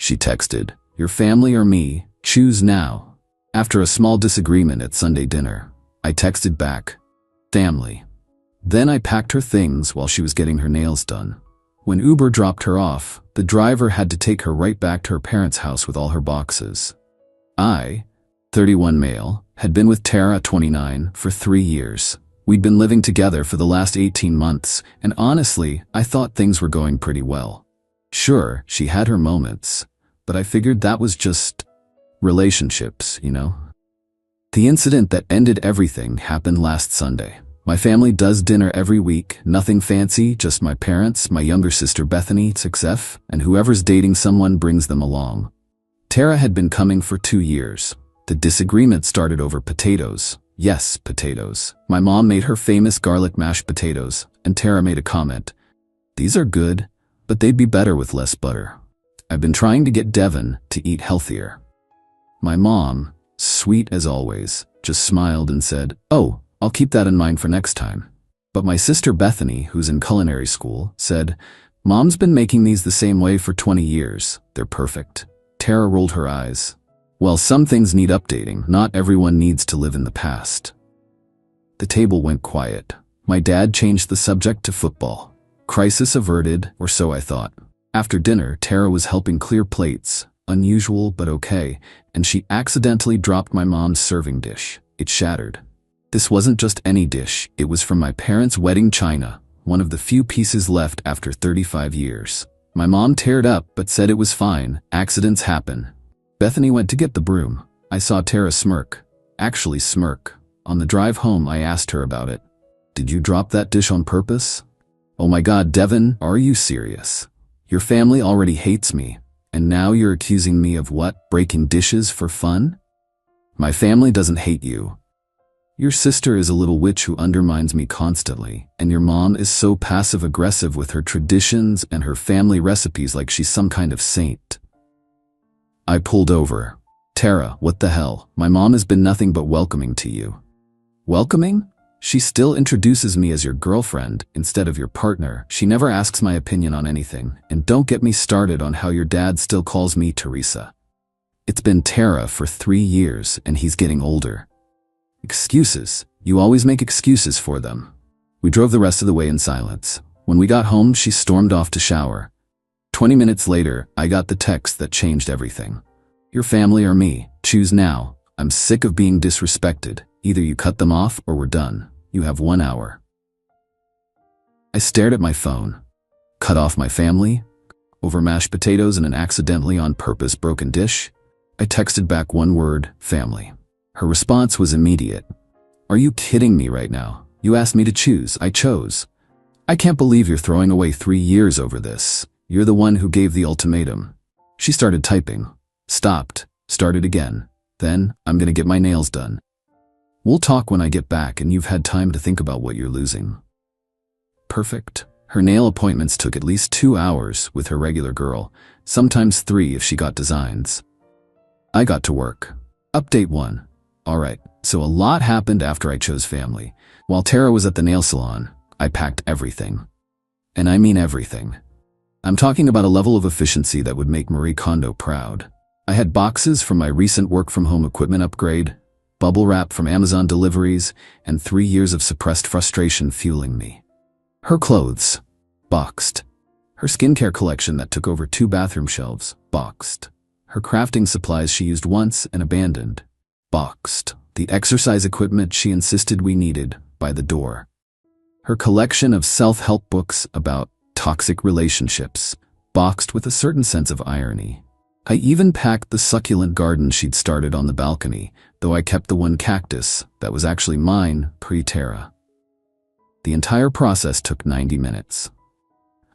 she texted. Your family or me, choose now. After a small disagreement at Sunday dinner, I texted back, family. Then I packed her things while she was getting her nails done. When Uber dropped her off, the driver had to take her right back to her parents' house with all her boxes. I, 31 male, had been with Tara, 29, for 3 years. We'd been living together for the last 18 months, and honestly, I thought things were going pretty well. Sure, she had her moments, but I figured that was just relationships, you know? The incident that ended everything happened last Sunday. My family does dinner every week, nothing fancy, just my parents, my younger sister Bethany, 6F, and whoever's dating someone brings them along. Tara had been coming for 2 years. The disagreement started over potatoes. Yes, potatoes. My mom made her famous garlic mashed potatoes, and Tara made a comment. These are good, but they'd be better with less butter. I've been trying to get Devin to eat healthier. My mom, sweet as always, just smiled and said, oh, I'll keep that in mind for next time. But my sister Bethany, who's in culinary school, said, Mom's been making these the same way for 20 years. They're perfect. Tara rolled her eyes. Well, some things need updating. Not everyone needs to live in the past. The table went quiet. My dad changed the subject to football. Crisis averted, or so I thought. After dinner, Tara was helping clear plates. Unusual, but okay, and she accidentally dropped my mom's serving dish. It shattered. This wasn't just any dish. It was from my parents' wedding china, one of the few pieces left after 35 years. My mom teared up but said it was fine. Accidents happen. Bethany went to get the broom. I saw Tara smirk. Actually smirk. On the drive home, I asked her about it. Did you drop that dish on purpose? Oh my God, Devin, are you serious? Your family already hates me, and now you're accusing me of what? Breaking dishes for fun? My family doesn't hate you. Your sister is a little witch who undermines me constantly, and your mom is so passive-aggressive with her traditions and her family recipes like she's some kind of saint. I pulled over. Tara, what the hell? My mom has been nothing but welcoming to you. Welcoming? She still introduces me as your girlfriend instead of your partner. She never asks my opinion on anything, and don't get me started on how your dad still calls me Teresa. It's been Tara for 3 years, and he's getting older. Excuses. You always make excuses for them. We drove the rest of the way in silence. When we got home, she stormed off to shower. 20 minutes later, I got the text that changed everything. Your family or me, choose now. I'm sick of being disrespected. Either you cut them off or we're done. You have 1 hour. I stared at my phone. Cut off my family? Over mashed potatoes and an accidentally on purpose broken dish? I texted back one word, family. Her response was immediate. Are you kidding me right now? You asked me to choose. I chose. I can't believe you're throwing away 3 years over this. You're the one who gave the ultimatum. She started typing. Stopped. Started again. Then, I'm gonna get my nails done. We'll talk when I get back and you've had time to think about what you're losing. Perfect. Her nail appointments took at least 2 hours with her regular girl, sometimes 3 if she got designs. I got to work. Update 1. Alright, so a lot happened after I chose family. While Tara was at the nail salon, I packed everything. And I mean everything. I'm talking about a level of efficiency that would make Marie Kondo proud. I had boxes from my recent work-from-home equipment upgrade, bubble wrap from Amazon deliveries, and 3 years of suppressed frustration fueling me. Her clothes, boxed. Her skincare collection that took over 2 bathroom shelves, boxed. Her crafting supplies she used once and abandoned, boxed. The exercise equipment she insisted we needed, by the door. Her collection of self-help books about toxic relationships, boxed with a certain sense of irony. I even packed the succulent garden she'd started on the balcony, though I kept the one cactus that was actually mine pre-Tara. The entire process took 90 minutes.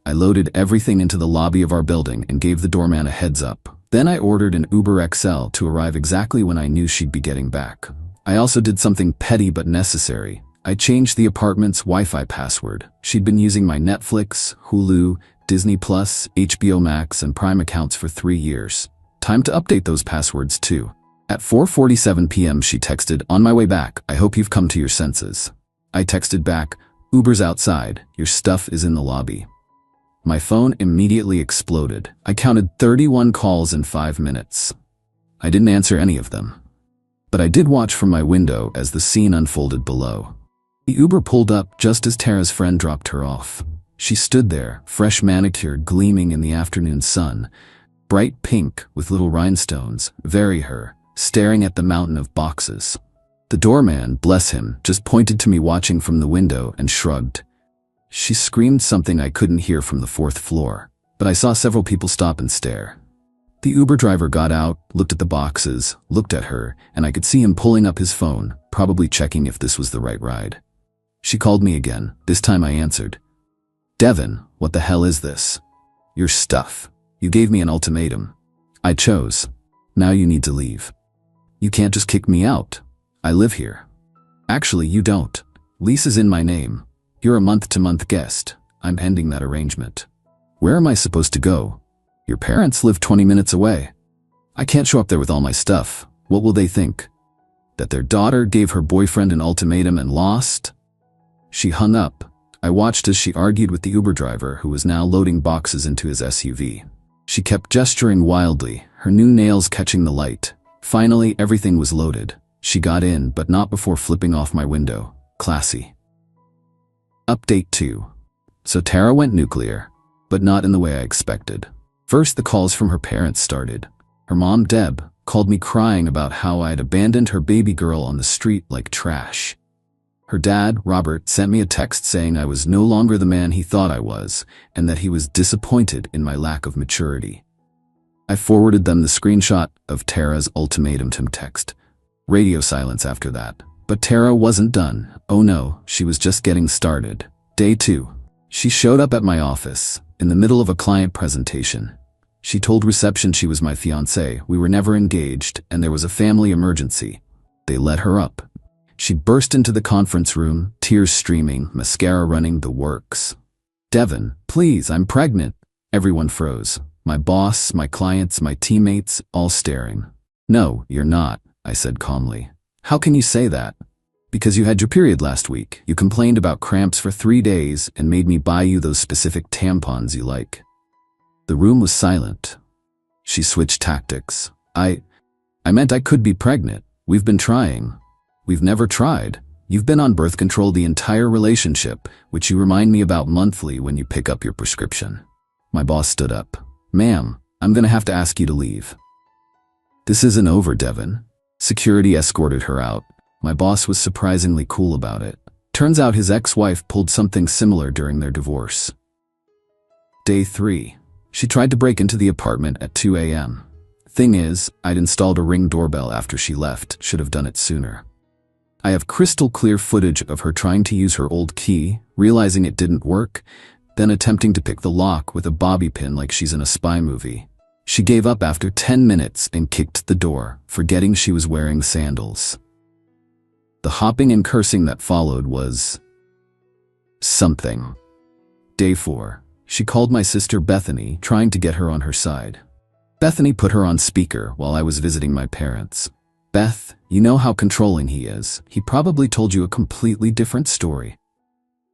I loaded everything into the lobby of our building and gave the doorman a heads up. Then I ordered an Uber XL to arrive exactly when I knew she'd be getting back. I also did something petty but necessary. I changed the apartment's Wi-Fi password. She'd been using my Netflix, Hulu, Disney+, HBO Max, and Prime accounts for 3 years. Time to update those passwords too. At 4:47 p.m. she texted, "On my way back, I hope you've come to your senses." I texted back, "Uber's outside, your stuff is in the lobby." My phone immediately exploded. I counted 31 calls in 5 minutes. I didn't answer any of them. But I did watch from my window as the scene unfolded below. The Uber pulled up just as Tara's friend dropped her off. She stood there, fresh manicured, gleaming in the afternoon sun, bright pink with little rhinestones, very her, staring at the mountain of boxes. The doorman, bless him, just pointed to me watching from the window and shrugged. She screamed something I couldn't hear from the 4th floor, but I saw several people stop and stare. The Uber driver got out, looked at the boxes, looked at her, and I could see him pulling up his phone, probably checking if this was the right ride. She called me again. This time I answered. "Devin, what the hell is this? Your stuff. You gave me an ultimatum. I chose. Now you need to leave. You can't just kick me out. I live here." "Actually, you don't. Lease is in my name. You're a month-to-month guest. I'm ending that arrangement." "Where am I supposed to go? Your parents live 20 minutes away. I can't show up there with all my stuff. What will they think? That their daughter gave her boyfriend an ultimatum and lost?" She hung up. I watched as she argued with the Uber driver, who was now loading boxes into his SUV. She kept gesturing wildly, her new nails catching the light. Finally, everything was loaded. She got in, but not before flipping off my window. Classy. Update 2. So Tara went nuclear, but not in the way I expected. First, the calls from her parents started. Her mom, Deb, called me crying about how I'd abandoned her baby girl on the street like trash. Her dad, Robert, sent me a text saying I was no longer the man he thought I was, and that he was disappointed in my lack of maturity. I forwarded them the screenshot of Tara's ultimatum text. Radio silence after that. But Tara wasn't done. Oh no, she was just getting started. Day 2. She showed up at my office, in the middle of a client presentation. She told reception she was my fiancé, we were never engaged, and there was a family emergency. They let her up. She burst into the conference room, tears streaming, mascara running, the works. "Devin, please, I'm pregnant." Everyone froze. My boss, my clients, my teammates, all staring. "No, you're not," I said calmly. "How can you say that?" "Because you had your period last week. You complained about cramps for 3 days and made me buy you those specific tampons you like." The room was silent. She switched tactics. I meant I could be pregnant. We've been trying." "We've never tried. You've been on birth control the entire relationship, which you remind me about monthly when you pick up your prescription." My boss stood up. "Ma'am, I'm gonna have to ask you to leave." "This isn't over, Devin." Security escorted her out. My boss was surprisingly cool about it. Turns out his ex-wife pulled something similar during their divorce. Day 3. She tried to break into the apartment at 2 a.m. Thing is, I'd installed a Ring doorbell after she left, should have done it sooner. I have crystal clear footage of her trying to use her old key, realizing it didn't work, then attempting to pick the lock with a bobby pin like she's in a spy movie. She gave up after 10 minutes and kicked the door, forgetting she was wearing sandals. The hopping and cursing that followed was something. Day 4. She called my sister Bethany, trying to get her on her side. Bethany put her on speaker while I was visiting my parents. "Beth, you know how controlling he is. He probably told you a completely different story."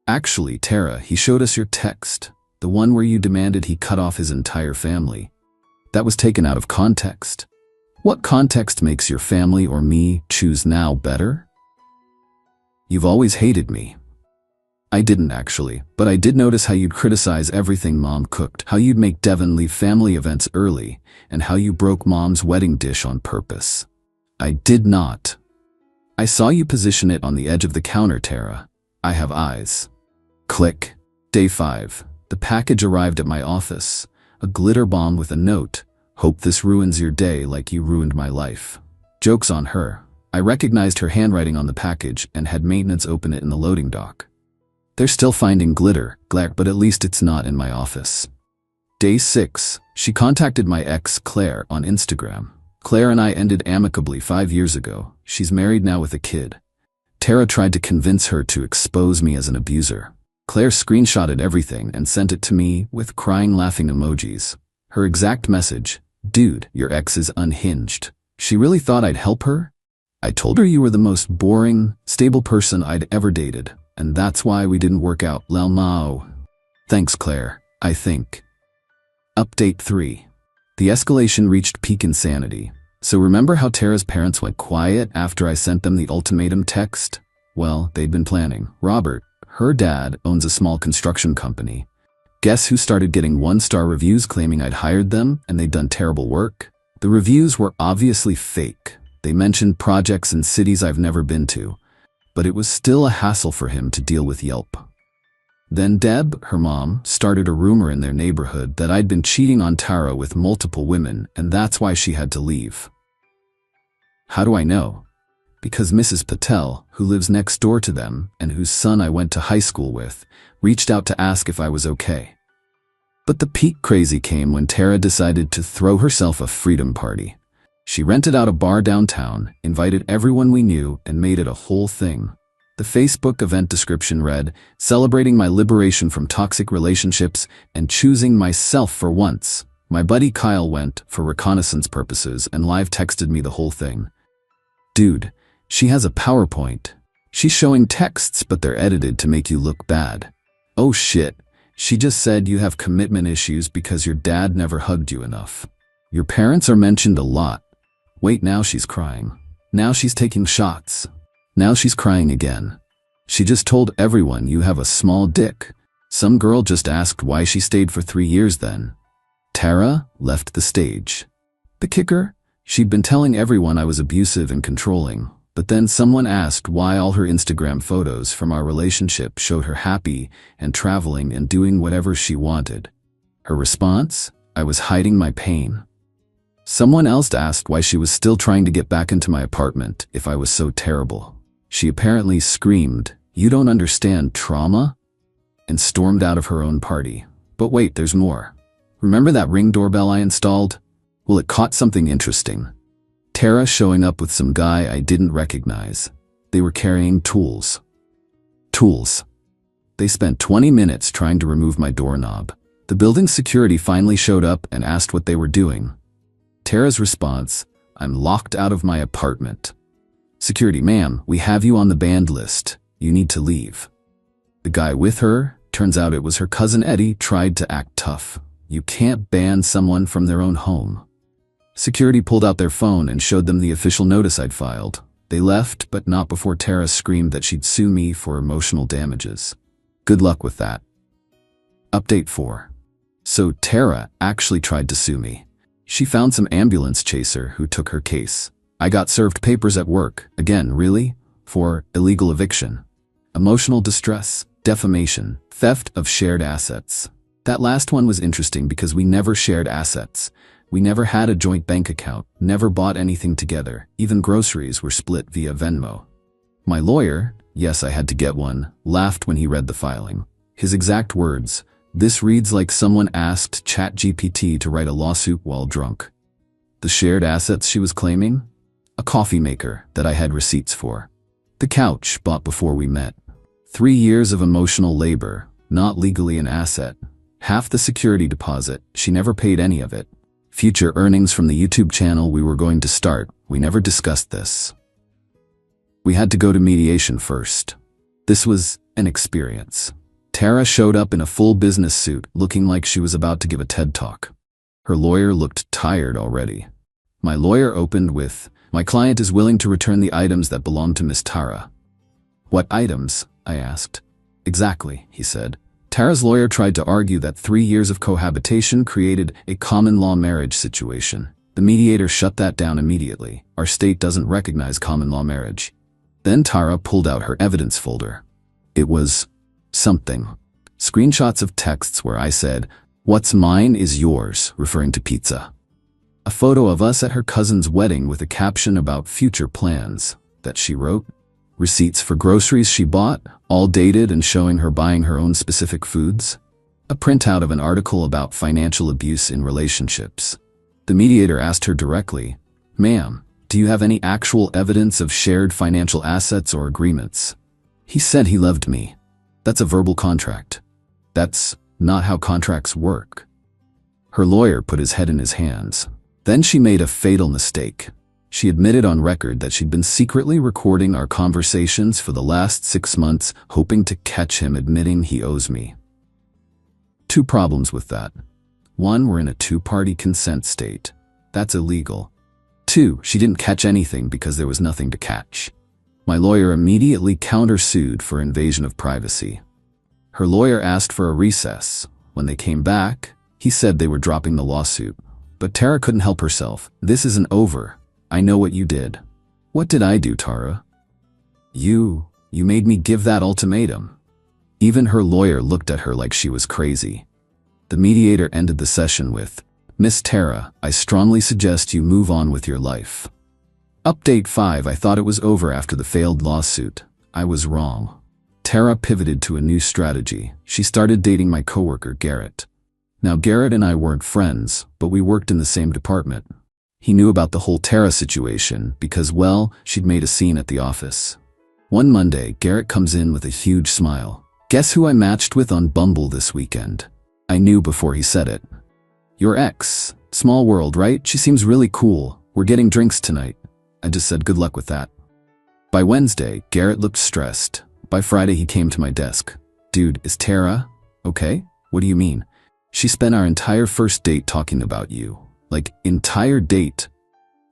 "Actually, Tara, he showed us your text, the one where you demanded he cut off his entire family. That was taken out of context." "What context makes your family or me choose now better?" "You've always hated me." "I didn't actually, but I did notice how you'd criticize everything Mom cooked, how you'd make Devin leave family events early, and how you broke Mom's wedding dish on purpose." "I did not. I saw you position it on the edge of the counter, Tara. I have eyes." Click. Day 5. The package arrived at my office. A glitter bomb with a note. "Hope this ruins your day like you ruined my life." Joke's on her. I recognized her handwriting on the package and had maintenance open it in the loading dock. They're still finding glitter, but at least it's not in my office. Day 6. She contacted my ex, Claire, on Instagram. Claire and I ended amicably 5 years ago. She's married now with a kid. Tara tried to convince her to expose me as an abuser. Claire screenshotted everything and sent it to me with crying laughing emojis. Her exact message: "Dude, your ex is unhinged." She really thought I'd help her? I told her you were the most boring, stable person I'd ever dated, and that's why we didn't work out. Lel Mao. Thanks, Claire. I think. Update 3. The escalation reached peak insanity. So remember how Tara's parents went quiet after I sent them the ultimatum text? Well, they'd been planning. Robert, her dad, owns a small construction company. Guess who started getting 1-star reviews claiming I'd hired them and they'd done terrible work? The reviews were obviously fake. They mentioned projects in cities I've never been to, but it was still a hassle for him to deal with Yelp. Then Deb, her mom, started a rumor in their neighborhood that I'd been cheating on Tara with multiple women and that's why she had to leave. How do I know? Because Mrs. Patel, who lives next door to them and whose son I went to high school with, reached out to ask if I was okay. But the peak crazy came when Tara decided to throw herself a freedom party. She rented out a bar downtown, invited everyone we knew, and made it a whole thing. The Facebook event description read, "Celebrating my liberation from toxic relationships and choosing myself for once." My buddy Kyle went for reconnaissance purposes and live texted me the whole thing. Dude, she has a PowerPoint. She's showing texts, but they're edited to make you look bad. Oh shit, she just said you have commitment issues because your dad never hugged you enough. Your parents are mentioned a lot. Wait, now she's crying. Now she's taking shots. Now she's crying again. She just told everyone you have a small dick. Some girl just asked why she stayed for 3 years then. Tara left the stage. The kicker? She'd been telling everyone I was abusive and controlling, but then someone asked why all her Instagram photos from our relationship showed her happy and traveling and doing whatever she wanted. Her response? I was hiding my pain. Someone else asked why she was still trying to get back into my apartment if I was so terrible. She apparently screamed, "You don't understand trauma?" and stormed out of her own party. But wait, there's more. Remember that Ring doorbell I installed? Well, it caught something interesting. Tara showing up with some guy I didn't recognize. They were carrying tools. Tools. They spent 20 minutes trying to remove my doorknob. The building security finally showed up and asked what they were doing. Tara's response, "I'm locked out of my apartment." Security, "Ma'am, we have you on the banned list. You need to leave." The guy with her, turns out it was her cousin Eddie, tried to act tough. You can't ban someone from their own home. Security pulled out their phone and showed them the official notice I'd filed. They left, but not before Tara screamed that she'd sue me for emotional damages. Good luck with that. Update 4. So Tara actually tried to sue me. She found some ambulance chaser who took her case. I got served papers at work, again, really? For illegal eviction, emotional distress, defamation, theft of shared assets. That last one was interesting because we never shared assets. We never had a joint bank account, never bought anything together, even groceries were split via Venmo. My lawyer, yes, I had to get one, laughed when he read the filing. His exact words, "This reads like someone asked ChatGPT to write a lawsuit while drunk." The shared assets she was claiming? A coffee maker that I had receipts for. The couch bought before we met. 3 years of emotional labor, not legally an asset. Half the security deposit, she never paid any of it. Future earnings from the YouTube channel we were going to start, we never discussed this. We had to go to mediation first. This was an experience. Tara showed up in a full business suit, looking like she was about to give a TED Talk. Her lawyer looked tired already. My lawyer opened with, "My client is willing to return the items that belong to Miss Tara." "What items?" I asked. "Exactly," he said. Tara's lawyer tried to argue that 3 years of cohabitation created a common law marriage situation. The mediator shut that down immediately. Our state doesn't recognize common law marriage. Then Tara pulled out her evidence folder. It was something. Screenshots of texts where I said, "What's mine is yours," referring to pizza. A photo of us at her cousin's wedding with a caption about future plans that she wrote. Receipts for groceries she bought, all dated and showing her buying her own specific foods. A printout of an article about financial abuse in relationships. The mediator asked her directly, "Ma'am, do you have any actual evidence of shared financial assets or agreements?" He said he loved me. That's a verbal contract. That's not how contracts work. Her lawyer put his head in his hands. Then she made a fatal mistake. She admitted on record that she'd been secretly recording our conversations for the last 6 months, hoping to catch him admitting he owes me Two problems with that. One, we're in a two-party consent state. That's illegal. Two, she didn't catch anything because there was nothing to catch. My lawyer immediately countersued for invasion of privacy. Her lawyer asked for a recess. When they came back, he said they were dropping the lawsuit. But Tara couldn't help herself. This isn't over. I know what you did. What did I do, Tara? You made me give that ultimatum. Even her lawyer looked at her like she was crazy. The mediator ended the session with, Miss Tara, I strongly suggest you move on with your life. Update 5. I thought it was over after the failed lawsuit. I was wrong. Tara pivoted to a new strategy. She started dating my coworker, Garrett. Now, Garrett and I weren't friends, but we worked in the same department. He knew about the whole Tara situation because, well, she'd made a scene at the office. One Monday, Garrett comes in with a huge smile. Guess who I matched with on Bumble this weekend? I knew before he said it. Your ex. Small world, right? She seems really cool. We're getting drinks tonight. I just said good luck with that. By Wednesday, Garrett looked stressed. By Friday, he came to my desk. Dude, is Tara okay? What do you mean? She spent our entire first date talking about you. Like, entire date.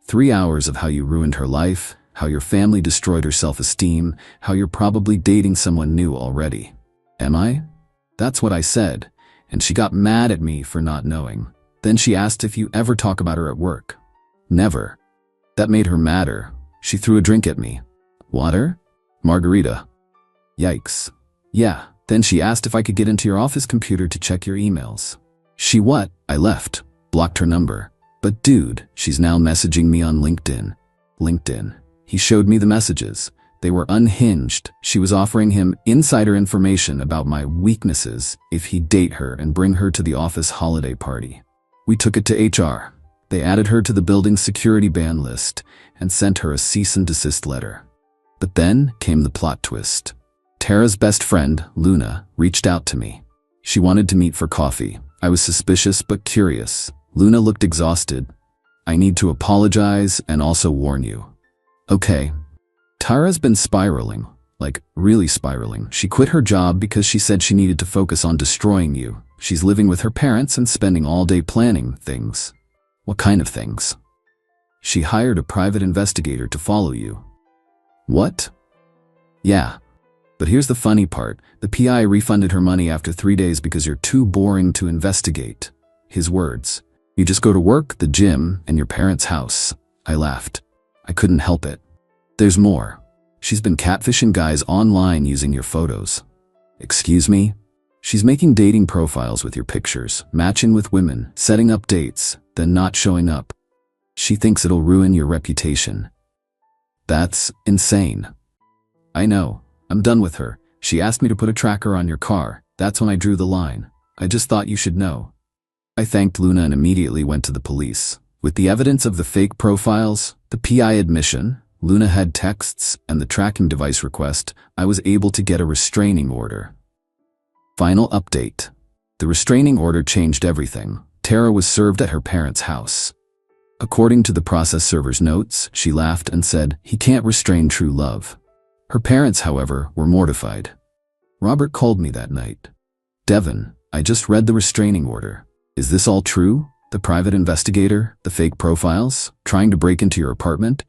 3 hours of how you ruined her life, how your family destroyed her self-esteem, how you're probably dating someone new already. Am I? That's what I said, and she got mad at me for not knowing. Then she asked if you ever talk about her at work. Never. That made her madder. She threw a drink at me. Water? Margarita. Yikes. Yeah. Then she asked if I could get into your office computer to check your emails. She what? I left. Blocked her number. But dude, she's now messaging me on LinkedIn. LinkedIn. He showed me the messages. They were unhinged. She was offering him insider information about my weaknesses if he'd date her and bring her to the office holiday party. We took it to HR. They added her to the building's security ban list and sent her a cease and desist letter. But then came the plot twist. Tara's best friend, Luna, reached out to me. She wanted to meet for coffee. I was suspicious but curious. Luna looked exhausted. I need to apologize and also warn you. Okay. Tara's been spiraling, like really spiraling. She quit her job because she said she needed to focus on destroying you. She's living with her parents and spending all day planning things. What kind of things? She hired a private investigator to follow you. What? Yeah. But here's the funny part. The PI refunded her money after 3 days because you're too boring to investigate. His words. You just go to work, the gym, and your parents' house. I laughed. I couldn't help it. There's more. She's been catfishing guys online using your photos. Excuse me? She's making dating profiles with your pictures, matching with women, setting up dates, then not showing up. She thinks it'll ruin your reputation. That's insane. I know. I'm done with her. She asked me to put a tracker on your car. That's when I drew the line. I just thought you should know. I thanked Luna and immediately went to the police. With the evidence of the fake profiles, the PI admission, Luna had texts, and the tracking device request, I was able to get a restraining order. Final update. The restraining order changed everything. Tara was served at her parents' house. According to the process server's notes, she laughed and said, "He can't restrain true love." Her parents, however, were mortified. Robert called me that night. Devin, I just read the restraining order. Is this all true? The private investigator, the fake profiles, trying to break into your apartment?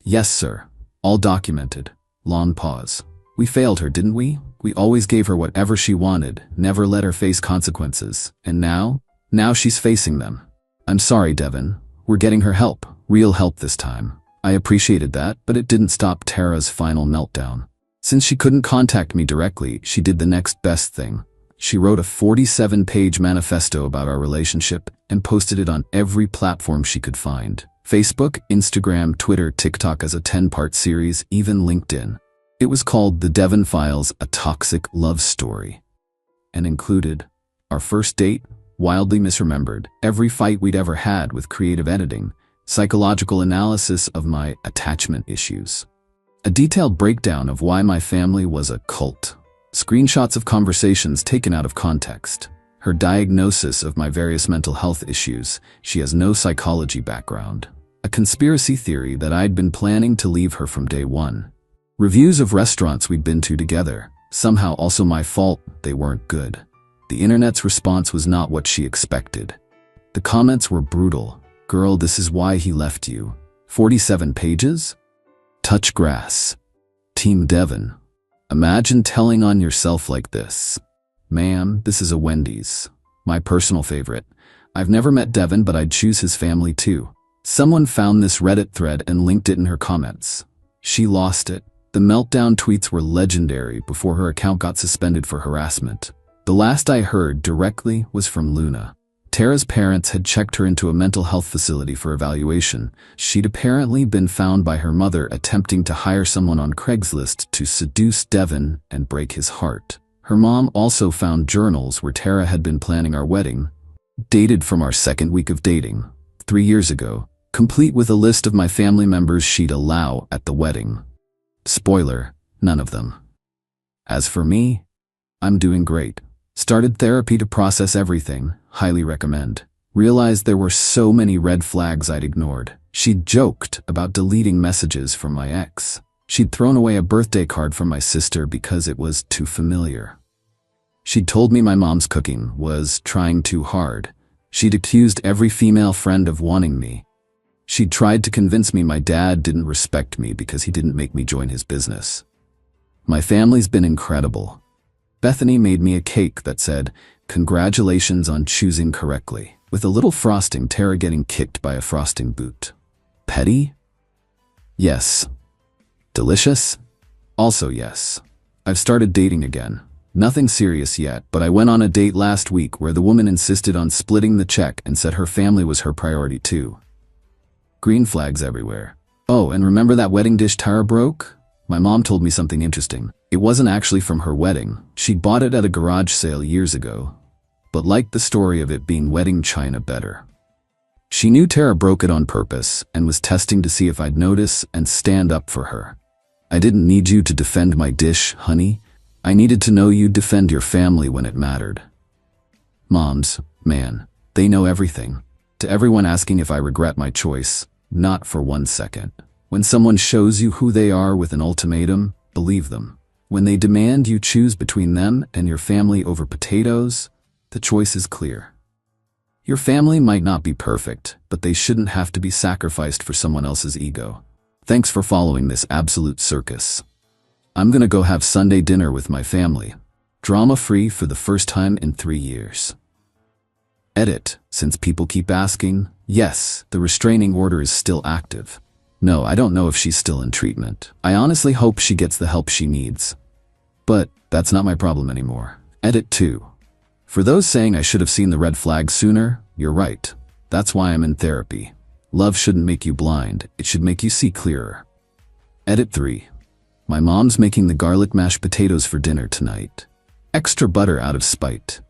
Yes, sir. All documented. Long pause. We failed her, didn't we? We always gave her whatever she wanted, never let her face consequences. And now she's facing them. I'm sorry, Devin. We're getting her help. Real help this time. I appreciated that, but it didn't stop Tara's final meltdown. Since she couldn't contact me directly, she did the next best thing. She wrote a 47-page manifesto about our relationship and posted it on every platform she could find. Facebook, Instagram, Twitter, TikTok as a 10-part series, even LinkedIn. It was called The Devin Files, A Toxic Love Story. And included our first date, wildly misremembered, every fight we'd ever had with creative editing, psychological analysis of my attachment issues, a detailed breakdown of why my family was a cult, screenshots of conversations taken out of context, her diagnosis of my various mental health issues. She has no psychology background, a conspiracy theory that I'd been planning to leave her from day one, reviews of restaurants we'd been to together, somehow also my fault they weren't good. The internet's response was not what she expected. The comments were brutal. Girl, this is why he left you. 47 pages? Touch grass. Team Devon. Imagine telling on yourself like this. Ma'am, this is a Wendy's. My personal favorite. I've never met Devon, but I'd choose his family too. Someone found this Reddit thread and linked it in her comments. She lost it. The meltdown tweets were legendary before her account got suspended for harassment. The last I heard directly was from Luna. Tara's parents had checked her into a mental health facility for evaluation. She'd apparently been found by her mother attempting to hire someone on Craigslist to seduce Devon and break his heart. Her mom also found journals where Tara had been planning our wedding, dated from our second week of dating, 3 years ago, complete with a list of my family members she'd allow at the wedding. Spoiler, none of them. As for me, I'm doing great. Started therapy to process everything, highly recommend. Realized there were so many red flags I'd ignored. She'd joked about deleting messages from my ex. She'd thrown away a birthday card from my sister because it was too familiar. She'd told me my mom's cooking was trying too hard. She'd accused every female friend of wanting me. She'd tried to convince me my dad didn't respect me because he didn't make me join his business. My family's been incredible. Bethany made me a cake that said, "Congratulations on choosing correctly," with a little frosting, Tara getting kicked by a frosting boot. Petty? Yes. Delicious? Also yes. I've started dating again. Nothing serious yet, but I went on a date last week where the woman insisted on splitting the check and said her family was her priority too. Green flags everywhere. Oh, and remember that wedding dish Tara broke? My mom told me something interesting. It wasn't actually from her wedding. She'd bought it at a garage sale years ago, but liked the story of it being wedding china better. She knew Tara broke it on purpose and was testing to see if I'd notice and stand up for her. I didn't need you to defend my dish, honey. I needed to know you'd defend your family when it mattered. Moms, man, they know everything. To everyone asking if I regret my choice, not for 1 second. When someone shows you who they are with an ultimatum, believe them. When they demand you choose between them and your family over potatoes, the choice is clear. Your family might not be perfect, but they shouldn't have to be sacrificed for someone else's ego. Thanks for following this absolute circus. I'm gonna go have Sunday dinner with my family. Drama-free for the first time in 3 years. Edit, since people keep asking, yes, the restraining order is still active. No, I don't know if she's still in treatment. I honestly hope she gets the help she needs. But that's not my problem anymore. Edit 2. For those saying I should have seen the red flag sooner, you're right. That's why I'm in therapy. Love shouldn't make you blind, it should make you see clearer. Edit 3. My mom's making the garlic mashed potatoes for dinner tonight. Extra butter out of spite.